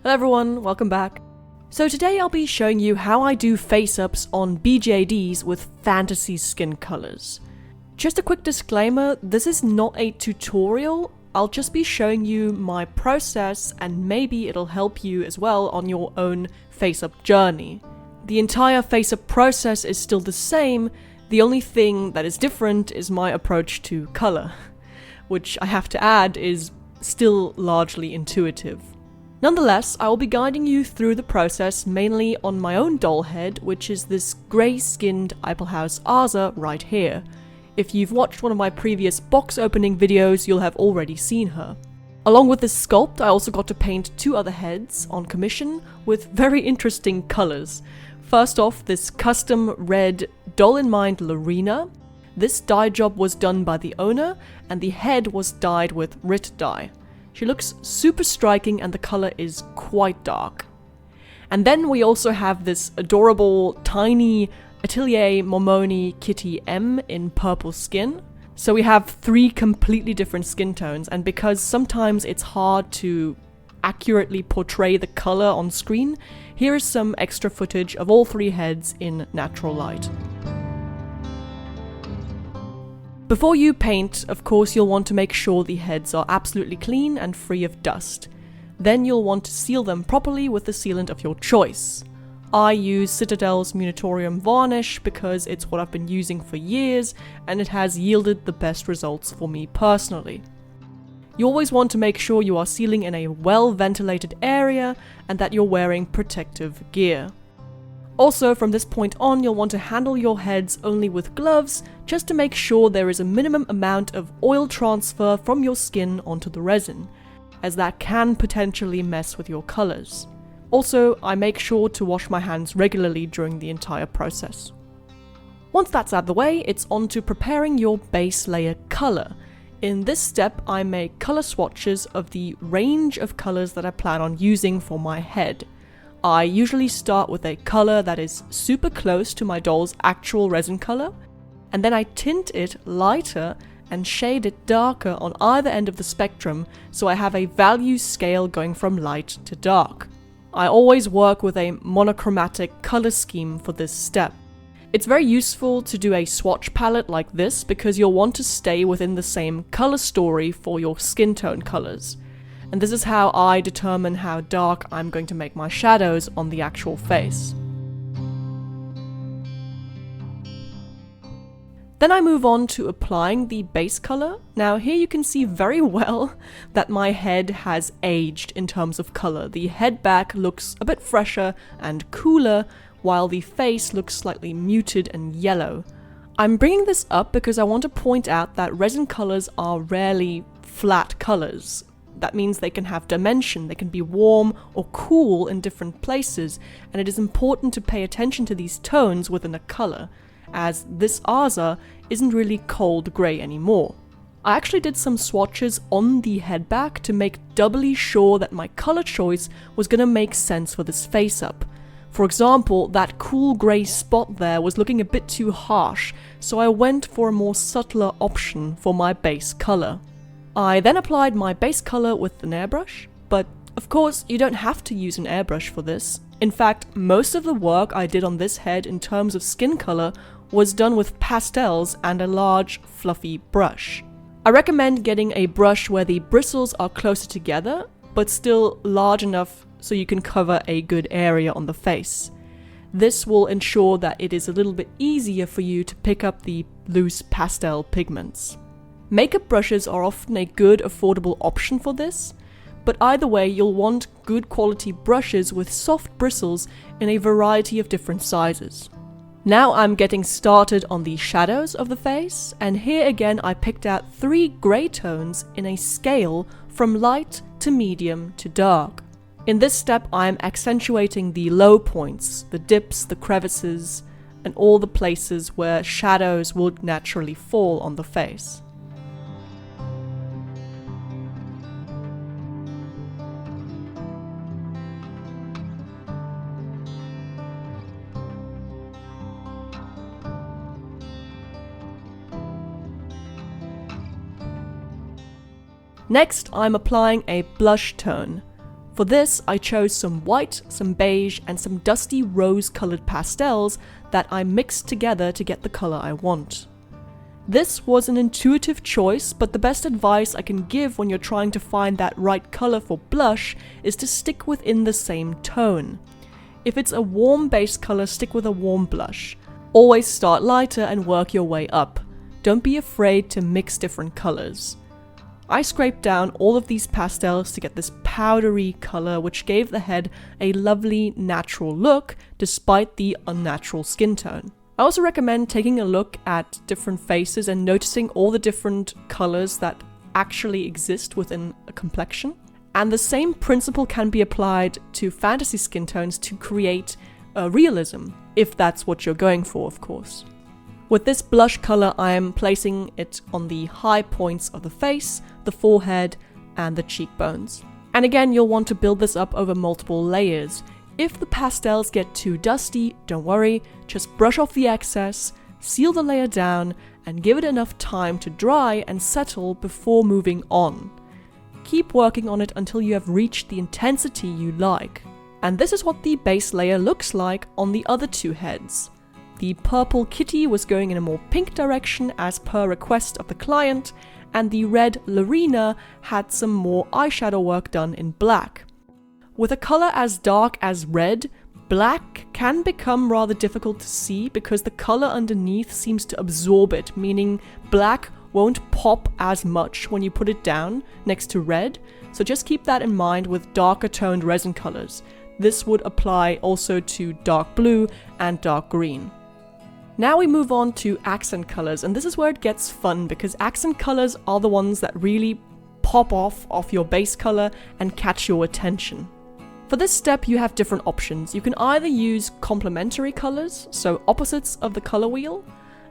Hello everyone, welcome back. So today I'll be showing you how I do face-ups on BJDs with fantasy skin colors. Just a quick disclaimer, this is not a tutorial, I'll just be showing you my process and maybe it'll help you as well on your own face-up journey. The entire face-up process is still the same, the only thing that is different is my approach to color, which I have to add is still largely intuitive. Nonetheless, I will be guiding you through the process mainly on my own doll head, which is this grey-skinned Eipelhaus Asa right here. If you've watched one of my previous box opening videos, you'll have already seen her. Along with this sculpt, I also got to paint two other heads on commission with very interesting colours. First off, this custom red Doll in Mind Lorena. This dye job was done by the owner, and the head was dyed with RIT dye. She looks super striking and the colour is quite dark. And then we also have this adorable, tiny Atelier Momoni Kitty M in purple skin. So we have three completely different skin tones, and because sometimes it's hard to accurately portray the colour on screen, here is some extra footage of all three heads in natural light. Before you paint, of course, you'll want to make sure the heads are absolutely clean and free of dust. Then you'll want to seal them properly with the sealant of your choice. I use Citadel's Munitorium varnish because it's what I've been using for years and it has yielded the best results for me personally. You always want to make sure you are sealing in a well-ventilated area and that you're wearing protective gear. Also, from this point on, you'll want to handle your heads only with gloves, just to make sure there is a minimum amount of oil transfer from your skin onto the resin, as that can potentially mess with your colors. Also, I make sure to wash my hands regularly during the entire process. Once that's out of the way, it's on to preparing your base layer color. In this step, I make color swatches of the range of colors that I plan on using for my head. I usually start with a color that is super close to my doll's actual resin color, and then I tint it lighter and shade it darker on either end of the spectrum so I have a value scale going from light to dark. I always work with a monochromatic color scheme for this step. It's very useful to do a swatch palette like this because you'll want to stay within the same color story for your skin tone colors. And this is how I determine how dark I'm going to make my shadows on the actual face. Then I move on to applying the base color. Now here you can see very well that my head has aged in terms of color. The head back looks a bit fresher and cooler, while the face looks slightly muted and yellow. I'm bringing this up because I want to point out that resin colors are rarely flat colors. That means they can have dimension, they can be warm or cool in different places, and it is important to pay attention to these tones within a color, as this Asa isn't really cold grey anymore. I actually did some swatches on the head back to make doubly sure that my color choice was going to make sense for this face-up. For example, that cool grey spot there was looking a bit too harsh, so I went for a more subtler option for my base color. I then applied my base color with an airbrush, but of course you don't have to use an airbrush for this. In fact, most of the work I did on this head in terms of skin color was done with pastels and a large fluffy brush. I recommend getting a brush where the bristles are closer together, but still large enough so you can cover a good area on the face. This will ensure that it is a little bit easier for you to pick up the loose pastel pigments. Makeup brushes are often a good, affordable option for this, but either way you'll want good quality brushes with soft bristles in a variety of different sizes. Now I'm getting started on the shadows of the face, and here again I picked out three grey tones in a scale from light to medium to dark. In this step I'm accentuating the low points, the dips, the crevices, and all the places where shadows would naturally fall on the face. Next, I'm applying a blush tone. For this, I chose some white, some beige, and some dusty rose-colored pastels that I mixed together to get the color I want. This was an intuitive choice, but the best advice I can give when you're trying to find that right color for blush is to stick within the same tone. If it's a warm base color, stick with a warm blush. Always start lighter and work your way up. Don't be afraid to mix different colors. I scraped down all of these pastels to get this powdery color, which gave the head a lovely natural look despite the unnatural skin tone. I also recommend taking a look at different faces and noticing all the different colors that actually exist within a complexion. And the same principle can be applied to fantasy skin tones to create realism, if that's what you're going for, of course. With this blush color, I am placing it on the high points of the face, the forehead, and the cheekbones. And again, you'll want to build this up over multiple layers. If the pastels get too dusty, don't worry, just brush off the excess, seal the layer down, and give it enough time to dry and settle before moving on. Keep working on it until you have reached the intensity you like. And this is what the base layer looks like on the other two heads. The purple kitty was going in a more pink direction as per request of the client, and the red Lorena had some more eyeshadow work done in black. With a color as dark as red, black can become rather difficult to see because the color underneath seems to absorb it, meaning black won't pop as much when you put it down next to red, so just keep that in mind with darker toned resin colors. This would apply also to dark blue and dark green. Now we move on to accent colors, and this is where it gets fun because accent colors are the ones that really pop off your base color and catch your attention. For this step, you have different options. You can either use complementary colors, so opposites of the color wheel,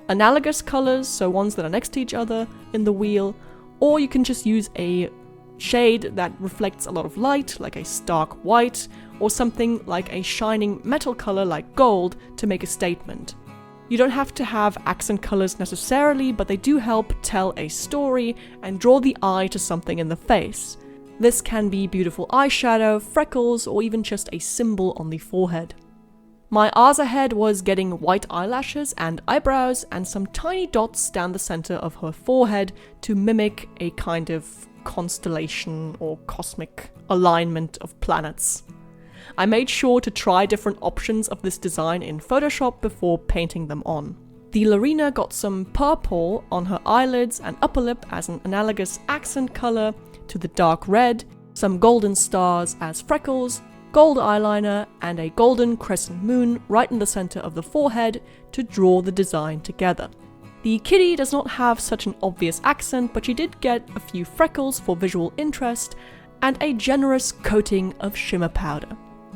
analogous colors, so ones that are next to each other in the wheel, or you can just use a shade that reflects a lot of light, like a stark white, or something like a shining metal color like gold to make a statement. You don't have to have accent colors necessarily, but they do help tell a story and draw the eye to something in the face. This can be beautiful eyeshadow, freckles, or even just a symbol on the forehead. My Aza head was getting white eyelashes and eyebrows and some tiny dots down the center of her forehead to mimic a kind of constellation or cosmic alignment of planets. I made sure to try different options of this design in Photoshop before painting them on. The Lorena got some purple on her eyelids and upper lip as an analogous accent color to the dark red, some golden stars as freckles, gold eyeliner, and a golden crescent moon right in the center of the forehead to draw the design together. The kitty does not have such an obvious accent, but she did get a few freckles for visual interest and a generous coating of shimmer powder,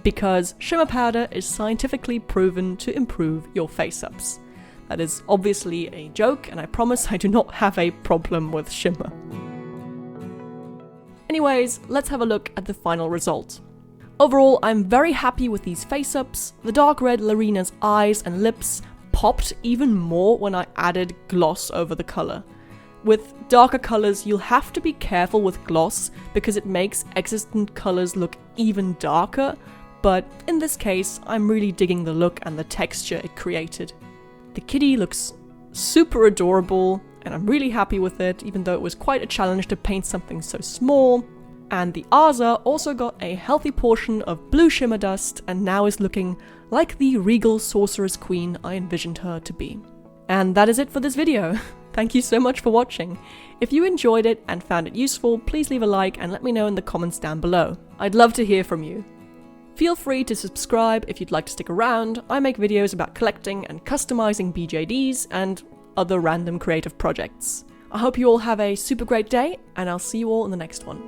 because shimmer powder is scientifically proven to improve your face-ups. That is obviously a joke, and I promise I do not have a problem with shimmer. Anyways, let's have a look at the final result. Overall, I'm very happy with these face-ups. The dark red Lorena's eyes and lips popped even more when I added gloss over the color. With darker colors, you'll have to be careful with gloss because it makes existent colors look even darker, but in this case, I'm really digging the look and the texture it created. The kitty looks super adorable, and I'm really happy with it, even though it was quite a challenge to paint something so small. And the Aza also got a healthy portion of blue shimmer dust and now is looking like the regal sorceress queen I envisioned her to be. And that is it for this video. Thank you so much for watching. If you enjoyed it and found it useful, please leave a like and let me know in the comments down below. I'd love to hear from you. Feel free to subscribe if you'd like to stick around. I make videos about collecting and customizing BJDs and other random creative projects. I hope you all have a super great day, and I'll see you all in the next one.